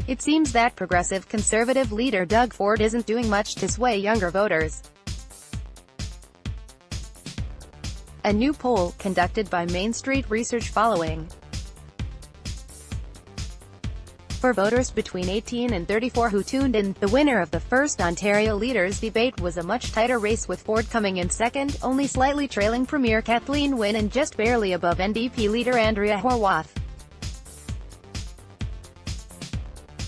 It seems that progressive conservative leader Doug Ford isn't doing much to sway younger voters. A new poll, conducted by Mainstreet Research following for voters between 18 and 34 who tuned in, the winner of the first Ontario leaders' debate was a much tighter race with Ford coming in second, only slightly trailing Premier Kathleen Wynne and just barely above NDP leader Andrea Horwath.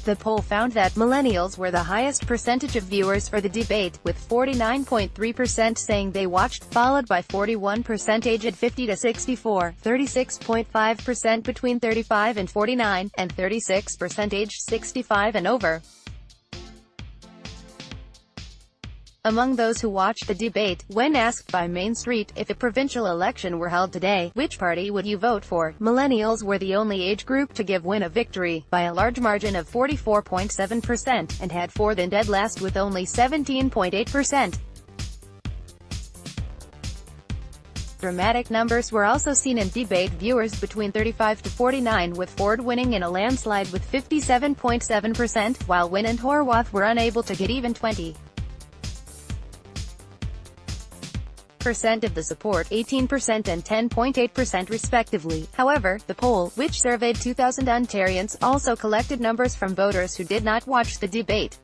The poll found that millennials were the highest percentage of viewers for the debate, with 49.3% saying they watched, followed by 41% aged 50 to 64, 36.5% between 35 and 49, and 36% aged 65 and over. Among those who watched the debate, when asked by Mainstreet if a provincial election were held today, which party would you vote for, millennials were the only age group to give Wynne a victory, by a large margin of 44.7%, and had Ford in dead last with only 17.8%. Dramatic numbers were also seen in debate viewers between 35 to 49, with Ford winning in a landslide with 57.7%, while Wynne and Horwath were unable to get even 20% of the support, 18% and 10.8% respectively. However, the poll, which surveyed 2,000 Ontarians, also collected numbers from voters who did not watch the debate.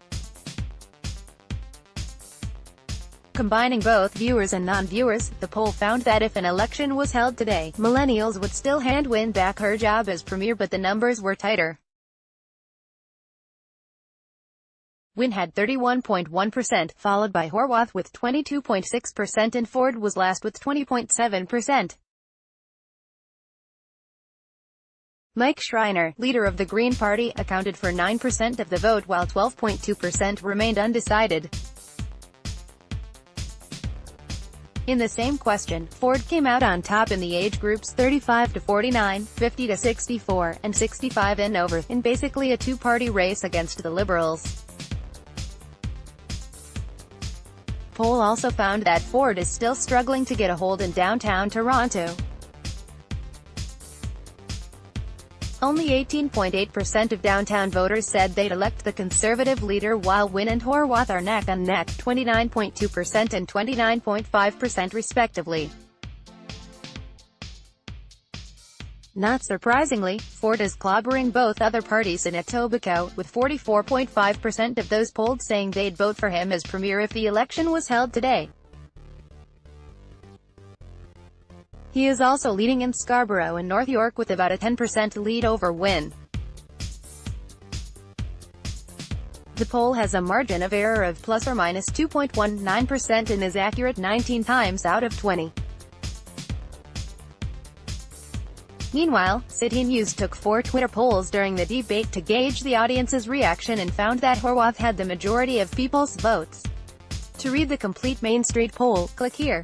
Combining both viewers and non-viewers, the poll found that if an election was held today, millennials would still hand Wynne back her job as premier, but the numbers were tighter. Wynne had 31.1%, followed by Horwath with 22.6% and Ford was last with 20.7%. Mike Schreiner, leader of the Green Party, accounted for 9% of the vote while 12.2% remained undecided. In the same question, Ford came out on top in the age groups 35 to 49, 50 to 64, and 65 and over, in basically a two-party race against the Liberals. Poll also found that Ford is still struggling to get a hold in downtown Toronto. Only 18.8% of downtown voters said they'd elect the Conservative leader, while Wynne and Horwath are neck and neck, 29.2% and 29.5% respectively. Not surprisingly, Ford is clobbering both other parties in Etobicoke, with 44.5% of those polled saying they'd vote for him as premier if the election was held today. He is also leading in Scarborough and North York with about a 10% lead over Wynne. The poll has a margin of error of plus or minus 2.19% and is accurate 19 times out of 20. Meanwhile, City News took 4 Twitter polls during the debate to gauge the audience's reaction and found that Horwath had the majority of people's votes. To read the complete Mainstreet poll, click here.